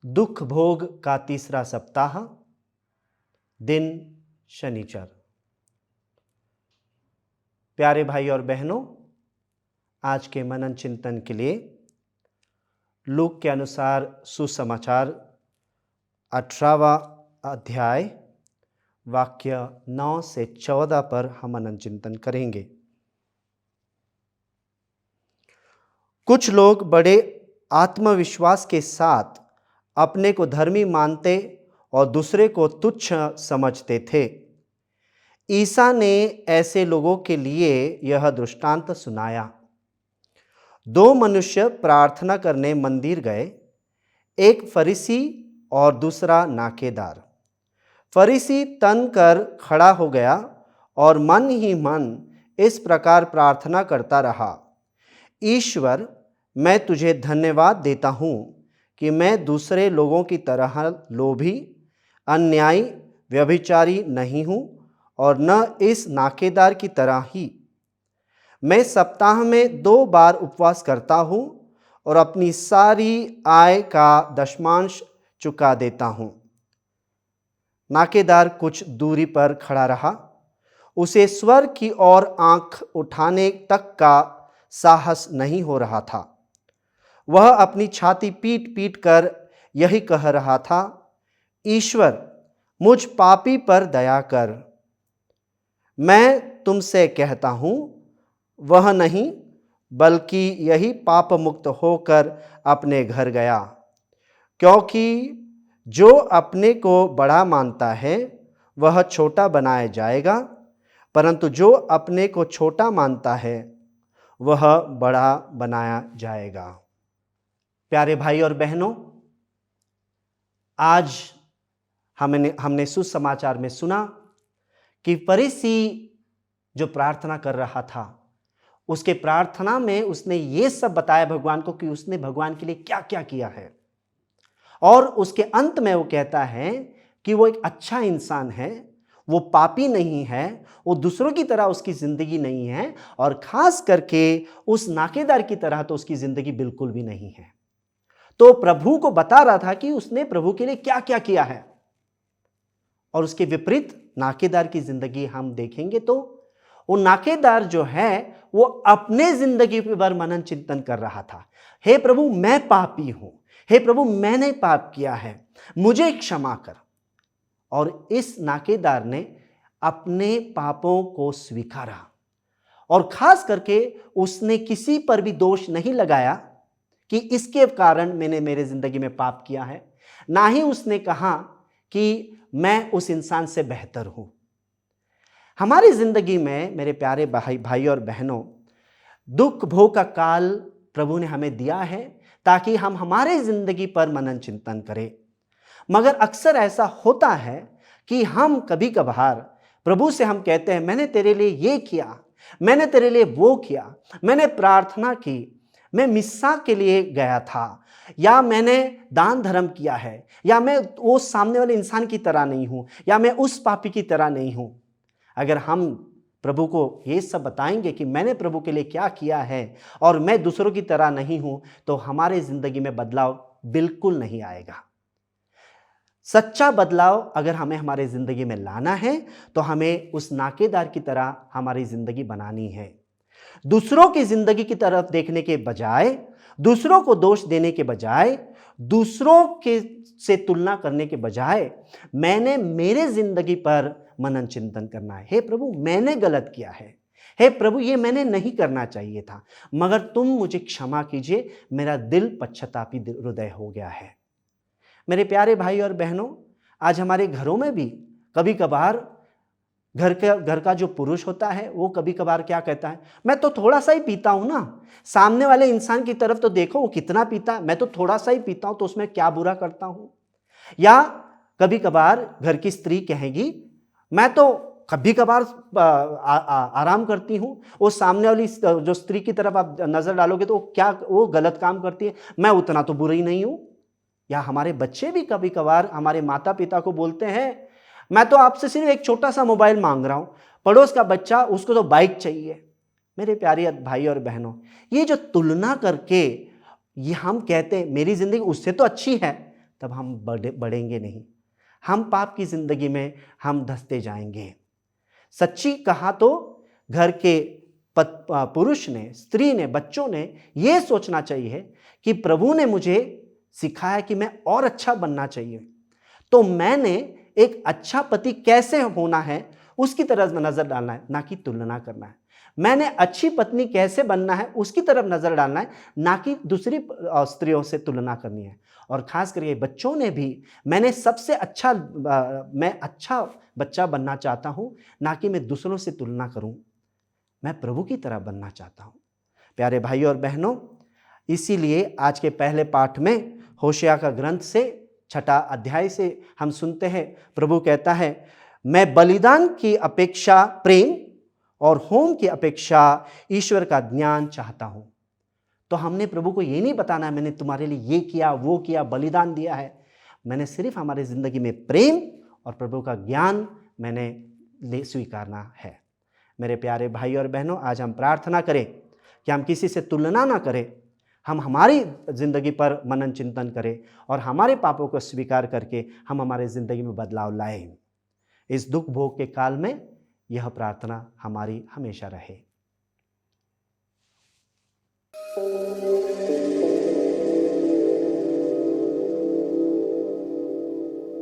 दुख भोग का तीसरा सप्ताह, दिन शनिचर। प्यारे भाई और बहनों, आज के मनन चिंतन के लिए लूक के अनुसार सुसमाचार 18वां अध्याय वाक्य 9 से 14 पर हम मनन चिंतन करेंगे। कुछ लोग बड़े आत्मविश्वास के साथ अपने को धर्मी मानते और दूसरे को तुच्छ समझते थे। ईसा ने ऐसे लोगों के लिए यह दृष्टांत सुनाया। दो मनुष्य प्रार्थना करने मंदिर गए, एक फरीसी और दूसरा नाकेदार। फरीसी तन कर खड़ा हो गया और मन ही मन इस प्रकार प्रार्थना करता रहा, ईश्वर, मैं तुझे धन्यवाद देता हूँ कि मैं दूसरे लोगों की तरह लोभी, अन्यायी, व्यभिचारी नहीं हूँ और न इस नाकेदार की तरह ही। मैं सप्ताह में 2 बार उपवास करता हूँ और अपनी सारी आय का दशमांश चुका देता हूँ। नाकेदार कुछ दूरी पर खड़ा रहा। उसे स्वर्ग की ओर आंख उठाने तक का साहस नहीं हो रहा था। वह अपनी छाती पीट पीट कर यही कह रहा था, ईश्वर, मुझ पापी पर दया कर। मैं तुमसे कहता हूँ, वह नहीं बल्कि यही पाप मुक्त होकर अपने घर गया, क्योंकि जो अपने को बड़ा मानता है वह छोटा बनाया जाएगा, परंतु जो अपने को छोटा मानता है वह बड़ा बनाया जाएगा। प्यारे भाई और बहनों, आज हमने सुसमाचार में सुना कि फरीसी जो प्रार्थना कर रहा था, उसके प्रार्थना में उसने ये सब बताया भगवान को कि उसने भगवान के लिए क्या क्या किया है, और उसके अंत में वो कहता है कि वो एक अच्छा इंसान है, वो पापी नहीं है, वो दूसरों की तरह उसकी जिंदगी नहीं है, और खास करके उस नाकेदार की तरह तो उसकी जिंदगी बिल्कुल भी नहीं है। तो प्रभु को बता रहा था कि उसने प्रभु के लिए क्या क्या किया है। और उसके विपरीत नाकेदार की जिंदगी हम देखेंगे तो वो नाकेदार जो है वो अपने जिंदगी पर मनन चिंतन कर रहा था। हे प्रभु, मैं पापी हूं, हे प्रभु, मैंने पाप किया है, मुझे क्षमा कर। और इस नाकेदार ने अपने पापों को स्वीकारा, और खास करके उसने किसी पर भी दोष नहीं लगाया कि इसके कारण मैंने मेरे जिंदगी में पाप किया है। ना ही उसने कहा कि मैं उस इंसान से बेहतर हूं। हमारी जिंदगी में मेरे प्यारे भाई और बहनों, दुख भोग का काल प्रभु ने हमें दिया है ताकि हम हमारे जिंदगी पर मनन चिंतन करें। मगर अक्सर ऐसा होता है कि हम कभी कभार प्रभु से हम कहते हैं, मैंने तेरे लिए ये किया, मैंने तेरे लिए वो किया, मैंने प्रार्थना की, मैं मिस्सा के लिए गया था, या मैंने दान धर्म किया है, या मैं वो सामने वाले इंसान की तरह नहीं हूं, या मैं उस पापी की तरह नहीं हूं। अगर हम प्रभु को ये सब बताएंगे कि मैंने प्रभु के लिए क्या किया है और मैं दूसरों की तरह नहीं हूं, तो हमारे जिंदगी में बदलाव बिल्कुल नहीं आएगा। सच्चा बदलाव अगर हमें हमारे जिंदगी में लाना है तो हमें उस नाकेदार की तरह हमारी जिंदगी बनानी है। दूसरों की जिंदगी की तरफ देखने के बजाय, दूसरों को दोष देने के बजाय, दूसरों के से तुलना करने के बजाय मैंने मेरे जिंदगी पर मनन चिंतन करना है। हे प्रभु, मैंने गलत किया है, हे प्रभु, ये मैंने नहीं करना चाहिए था, मगर तुम मुझे क्षमा कीजिए, मेरा दिल पश्चातापी हृदय हो गया है। मेरे प्यारे भाई और बहनों, आज हमारे घरों में भी कभी कभार घर का जो पुरुष होता है वो कभी कभार क्या कहता है, मैं तो थोड़ा सा ही पीता हूं ना, सामने वाले इंसान की तरफ तो देखो वो कितना पीता है, मैं तो थोड़ा सा ही पीता हूं, तो उसमें क्या बुरा करता हूं। या कभी कभार घर की स्त्री कहेगी, मैं तो कभी कभार आराम करती हूं, वो सामने वाली जो स्त्री की तरफ आप नजर डालोगे तो क्या वो गलत काम करती है, मैं उतना तो बुरी नहीं हूं। या हमारे बच्चे भी कभी कभार हमारे माता पिता को बोलते हैं, मैं तो आपसे सिर्फ एक छोटा सा मोबाइल मांग रहा हूं, पड़ोस का बच्चा उसको तो बाइक चाहिए। मेरे प्यारे भाई और बहनों, ये जो तुलना करके ये हम कहते हैं मेरी ज़िंदगी उससे तो अच्छी है, तब हम बढ़ेंगे नहीं, हम पाप की ज़िंदगी में हम धंसते जाएंगे। सच्ची कहा तो घर के पुरुष ने, स्त्री ने, बच्चों ने ये सोचना चाहिए कि प्रभु ने मुझे सिखाया कि मैं और अच्छा बनना चाहिए, तो मैंने एक अच्छा पति कैसे होना है उसकी तरफ नजर डालना है, ना कि तुलना करना है। मैंने अच्छी पत्नी कैसे बनना है उसकी तरफ नजर डालना है, ना कि दूसरी स्त्रियों से तुलना करनी है। और खास करके बच्चों ने भी, मैंने सबसे अच्छा मैं अच्छा बच्चा बनना चाहता हूं, ना कि मैं दूसरों से तुलना करूं, मैं प्रभु की तरह बनना चाहता हूं। प्यारे भाई और बहनों, इसीलिए आज के पहले पाठ में होशिया का ग्रंथ से 6 अध्याय से हम सुनते हैं, प्रभु कहता है, मैं बलिदान की अपेक्षा प्रेम और होम की अपेक्षा ईश्वर का ज्ञान चाहता हूं। तो हमने प्रभु को ये नहीं बताना मैंने तुम्हारे लिए ये किया, वो किया, बलिदान दिया है। मैंने सिर्फ हमारी जिंदगी में प्रेम और प्रभु का ज्ञान मैंने स्वीकारना है। मेरे प्यारे भाई और बहनों, आज हम प्रार्थना करें कि हम किसी से तुलना ना करें, हम हमारी जिंदगी पर मनन चिंतन करें और हमारे पापों को स्वीकार करके हम हमारे जिंदगी में बदलाव लाएं। इस दुख भोग के काल में यह प्रार्थना हमारी हमेशा रहे।